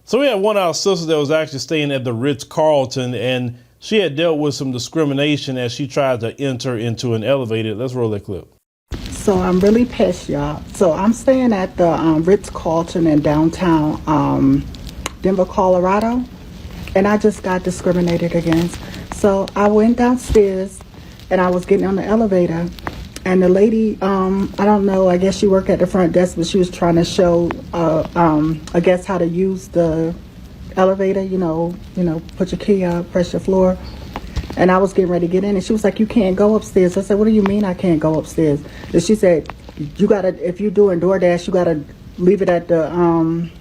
So we had one of our sisters that was actually staying at the Ritz-Carlton, and she had dealt with some discrimination as she tried to enter into an elevator. Let's roll that clip. So I'm really pissed, y'all. So I'm staying at the Ritz-Carlton in downtown Denver, Colorado, and I just got discriminated against. So I went downstairs, and I was getting on the elevator, and the lady, I don't know, I guess she worked at the front desk, but she was trying to show, I guess, how to use the elevator, you know, put your key up, press your floor. And I was getting ready to get in, and she was like, you can't go upstairs. I said, what do you mean I can't go upstairs? And she said, you gotta, if you're doing DoorDash, you gotta leave it at the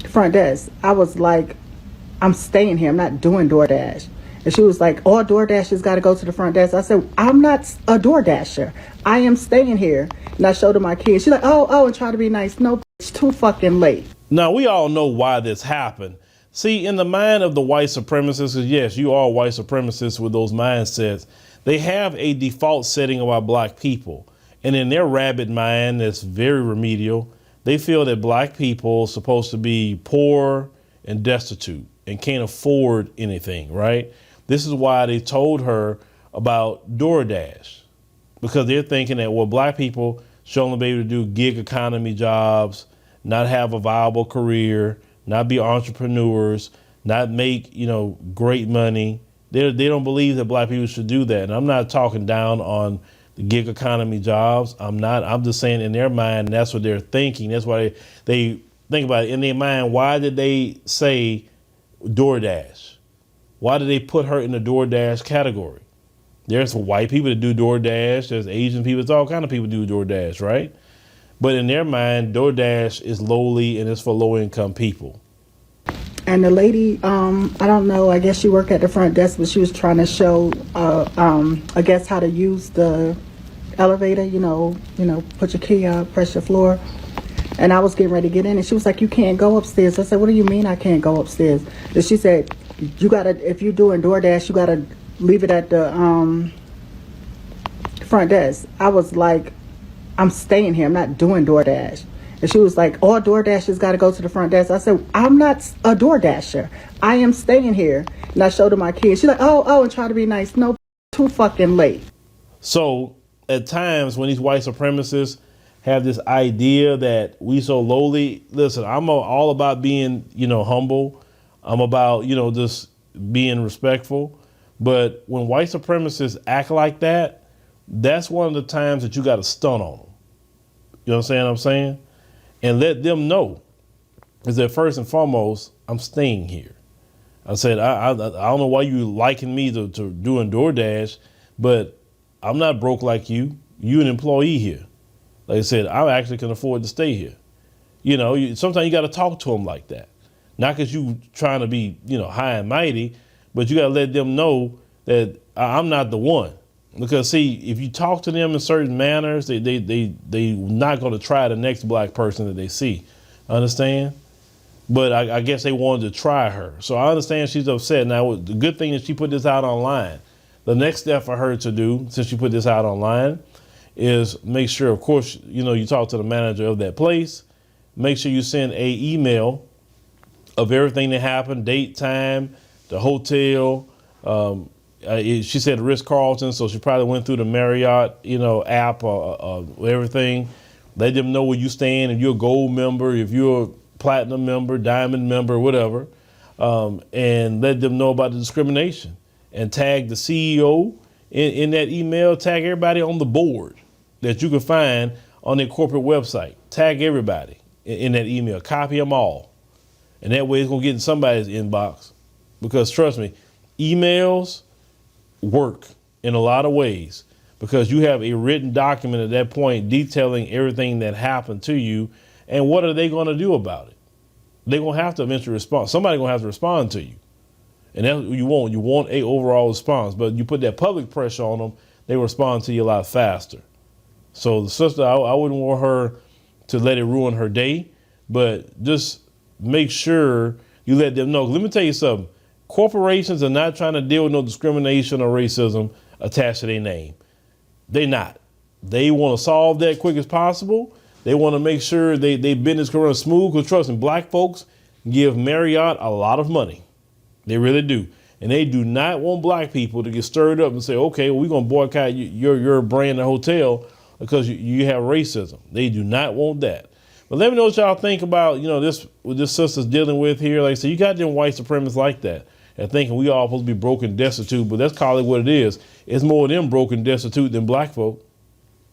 front desk. I was like, I'm staying here, I'm not doing DoorDash. And she was like, all DoorDashers got to go to the front desk. I said, I'm not a DoorDasher. I am staying here. And I showed her my key. She's like, oh, and try to be nice. No, it's too fucking late. Now, we all know why this happened. See, in the mind of the white supremacists, yes, you are white supremacists with those mindsets, they have a default setting about black people. And in their rabid mind that's very remedial, they feel that black people are supposed to be poor and destitute and can't afford anything, right? This is why they told her about DoorDash, because they're thinking that, well, black people should only be able to do gig economy jobs, not have a viable career, not be entrepreneurs, not make, great money. They don't believe that black people should do that. And I'm not talking down on the gig economy jobs. I'm just saying in their mind, that's what they're thinking. That's why they think about it in their mind. Why did they say DoorDash? Why did they put her in the DoorDash category? There's white people that do DoorDash. There's Asian people. There's all kind of people do DoorDash, right? But in their mind, DoorDash is lowly and it's for low-income people. And the lady, I don't know, I guess she worked at the front desk, but she was trying to show, I guess, how to use the elevator, put your key up, press your floor. And I was getting ready to get in, and she was like, you can't go upstairs. I said, what do you mean I can't go upstairs? And she said, you gotta, if you're doing DoorDash, you gotta leave it at the front desk. I was like, I'm staying here, I'm not doing DoorDash. And she was like, all DoorDashers got to go to the front desk. I said, I'm not a DoorDasher. I am staying here. And I showed her my key. She's like, oh, and try to be nice. No, too fucking late. So at times when these white supremacists have this idea that we so lowly, listen, I'm all about being, humble. I'm about, just being respectful. But when white supremacists act like that, that's one of the times that you got to stun on them. You know what I'm saying? And let them know is that first and foremost, I'm staying here. I said, I don't know why you liking me to doing DoorDash, but I'm not broke like you. You an employee here. Like I said, I actually can afford to stay here. Sometimes you got to talk to them like that. Not because you trying to be, high and mighty, but you got to let them know that I'm not the one. Because see, if you talk to them in certain manners, they not going to try the next black person that they see. Understand? But I guess they wanted to try her. So I understand she's upset. Now, the good thing is she put this out online. The next step for her to do, since she put this out online, is make sure, of course, you talk to the manager of that place. Make sure you send a email of everything that happened, date, time, the hotel. She said Ritz-Carlton, so she probably went through the Marriott, app or everything. Let them know where you stand. If you're a gold member, if you're a platinum member, diamond member, whatever, and let them know about the discrimination. And tag the CEO in that email. Tag everybody on the board that you can find on their corporate website. Tag everybody in that email. Copy them all. And that way it's going to get in somebody's inbox. Because trust me, emails work in a lot of ways because you have a written document at that point detailing everything that happened to you and what are they going to do about it. They're going to have to eventually respond. Somebody's going to have to respond to you. And that's what you want. You want a overall response, but you put that public pressure on them, they respond to you a lot faster. So the sister, I wouldn't want her to let it ruin her day, but just make sure you let them know. Let me tell you something. Corporations are not trying to deal with no discrimination or racism attached to their name. They're not. They want to solve that quick as possible. They want to make sure they business can run smooth because trust me, black folks give Marriott a lot of money. They really do. And they do not want black people to get stirred up and say, okay, well, we're going to boycott your brand and hotel because you have racism. They do not want that. But let me know what y'all think about, this, what this sister's dealing with here. Like I said, you got them white supremacists like that and thinking we all supposed to be broke and destitute, but let's call it what it is. It's more of them broke and destitute than black folk.